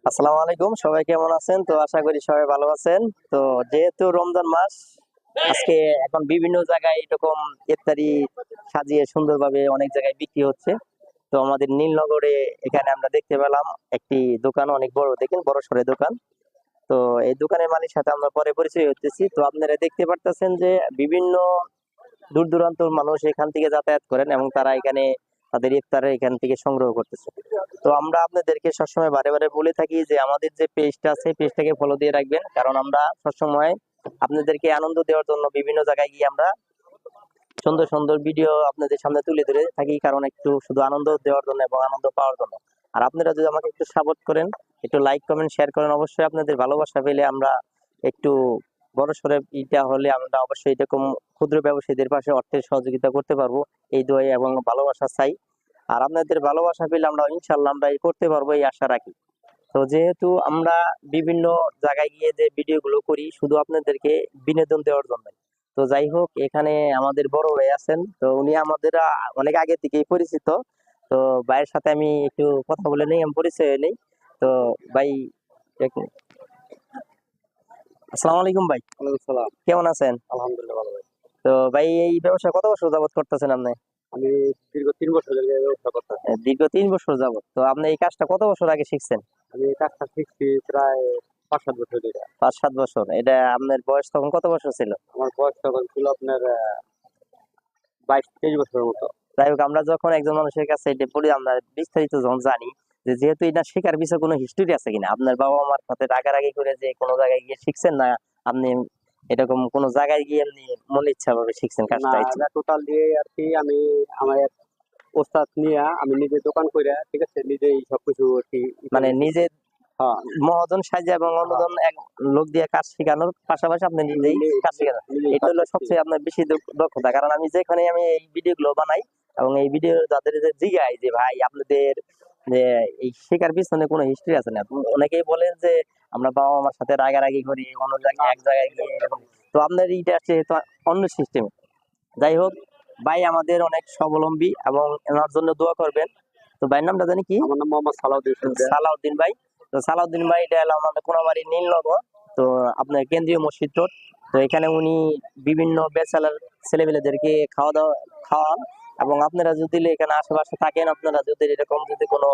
আসসালামু আলাইকুম, সবাই কেমন আছেন? তো আশা করি সবাই ভালো আছেন। তো যেহেতু রমজান মাস, আজকে এখন বিভিন্ন জায়গায় এরকম ইফতারি সাজিয়ে সুন্দরভাবে অনেক জায়গায় বিক্রি হচ্ছে। তো আমাদের নীলনগরে এখানে আমরা দেখতে পেলাম একটি দোকান, অনেক বড়, দেখেন বড় সড়ো দোকান। তো এই দোকানের মালিকের সাথে আমরা পরে পরিচয় হতেছি। তো আপনারা দেখতে পারতেছেন যে বিভিন্ন দূর দূরান্তর মানুষ এখান থেকে যাতায়াত করেন এবং তারা এখানে তাদের ইফতার এখান থেকে সংগ্রহ করতেছে। তো আমরা আপনাদেরকে সবসময় বারে বারে বলে থাকি যে আমাদের যে পেজটা আছে পেজটাকে ফলো দিয়ে রাখবেন, কারণ আমরা সবসময় আপনাদেরকে আনন্দ দেওয়ার জন্য বিভিন্ন জায়গায় গিয়ে আমরা সুন্দর সুন্দর ভিডিও আপনাদের সামনে তুলে ধরে থাকি, কারণ একটু শুধু আনন্দ দেওয়ার জন্য এবং আনন্দ পাওয়ার জন্য। আর আপনারা যদি আমাকে একটু সাপোর্ট করেন, একটু লাইক কমেন্ট শেয়ার করেন, অবশ্যই আপনাদের ভালোবাসা পেলে আমরা একটু বড় সড়ো ইটা হলে আমরা অবশ্যই এরকম ক্ষুদ্র ব্যবসায়ীদের পাশে অর্থের সহযোগিতা করতে পারবো, এই দোয়াই এবং ভালোবাসা চাই। আর আপনাদের ভালোবাসা পেলে আমরা ইনশাল্লাহ আমরা করতে পারবো, এই আশা রাখি। তো যেহেতু আমরা বিভিন্ন জায়গায় গিয়ে যে ভিডিও গুলো করি শুধু আপনাদেরকে বিনোদন দেওয়ার জন্য। তো যাই হোক, এখানে আমাদের বড় ভাই আছেন, তো উনি আমাদের অনেক আগে থেকেই পরিচিত। তো ভাইয়ের সাথে আমি একটু কথা বলে নেই, আমি পরিচয় নেই। তো ভাই, আসসালামু আলাইকুম ভাই। ওয়ালাইকুম সালাম। কেমন আছেন? আলহামদুলিল্লাহ ভালো ভাই। তো ভাই, এই ব্যবসা কত বছর যাবত করতেছেন আপনি? আমি দীর্ঘ ৩ বছর ধরে এই ব্যবসা করতেছি। দীর্ঘ 3 বছর যাবত। তো আপনি এই কাজটা কত বছর আগে শিখছেন? আমি এই কাজটা শিখছি প্রায় ৫-৭ বছর ধরে। 5-7 বছর। এটা আপনার বয়স তখন কত বছর ছিল? আমার বয়স তখন ছিল আপনার ২২-২৩ বছরের মতো। যাই হোক, আমরা যখন একজন মানুষের কাছে এটা পড়ি, আমরা বিস্তারিত যখন জানি যে যেহেতু এটা শেখার বিষয়ে কোনো হিস্টোরি আছে কিনা, আপনার বাবা মার সাথে রাগারাগি করে যে কোনো জায়গায় গিয়ে শিখছেন, না আপনি এরকম কোনো জায়গায় গিয়ে এমনি মনে ইচ্ছা ভাবে শিখছেন না, কাজটা? এটা টোটাল দিয়ে আরকি আমি আমার এক ওস্তাদ নিয়া আমি নিজে দোকান কইরা, ঠিক আছে? নিজেই সবকিছু আরকি মানে নিজে হ্যাঁ, মহাজন সাজে এবং অন্যজন এক লোক দিয়ে কাজ শেখানোর পাশাপাশি আপনি নিজেই কাজ শেখানো, নিজেই এটা কাজ হলো শিখছি। সবচেয়ে আপনার বেশি দক্ষতা। কারণ আমি যেখানে আমি এই ভিডিও গুলো বানাই এবং এই ভিডিও যাদের যে জিগাই যে ভাই আপনাদের যে এই শেখার পিছনে কোনো হিস্ট্রি আছে না, অনেকেই বলেন যে আমরা বাবা মার সাথে রাগারাগি করি অন্য জায়গায় এক জায়গায় গিয়ে এরকম। তো আপনার এইটা আছে তো অন্য সিস্টেম। যাই হোক, ভাই আমাদের অনেক স্বাবলম্বী এবং এনার জন্য দোয়া করবেন। তো ভাইয়ের নামটা জানি কি? আমার নাম মোহাম্মদ সালাউদ্দিন সরদার। সালাউদ্দিন ভাই। তো সালাউদ্দিন ভাই, এটা হলো আমাদের কোনাবাড়ি নীলনগর। তো আপনার কেন্দ্রীয় মসজিদ রোড। তো এখানে উনি বিভিন্ন ব্যাচেলার ছেলেমেয়েদেরকে খাওয়ান। এবং আপনারা যদি এখানে আশেপাশে থাকেন, আপনারা যদি এরকম যদি কোনো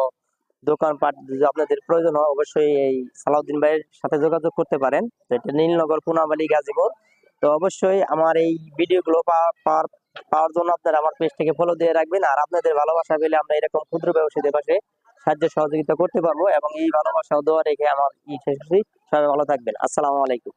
দোকানপাট যদি আপনাদের প্রয়োজন হয়, অবশ্যই এই সালাউদ্দিন ভাইয়ের সাথে যোগাযোগ করতে পারেন। তো এটা নীলনগর, কোনাবাড়ি, গাজীপুর। তো অবশ্যই আমার এই ভিডিওগুলো পাওয়ার জন্য আপনারা আমার পেজটাকে ফলো দিয়ে রাখবেন। আর আপনাদের ভালোবাসা পেলে আমরা এরকম ক্ষুদ্র ব্যবসায়ীদের পাশে সাহায্য সহযোগিতা করতে পারবো, এবং এই ভালোবাসা ও দোয়া রেখে আমার শেষ করছি। সবাই ভালো থাকবেন। আসসালামু আলাইকুম।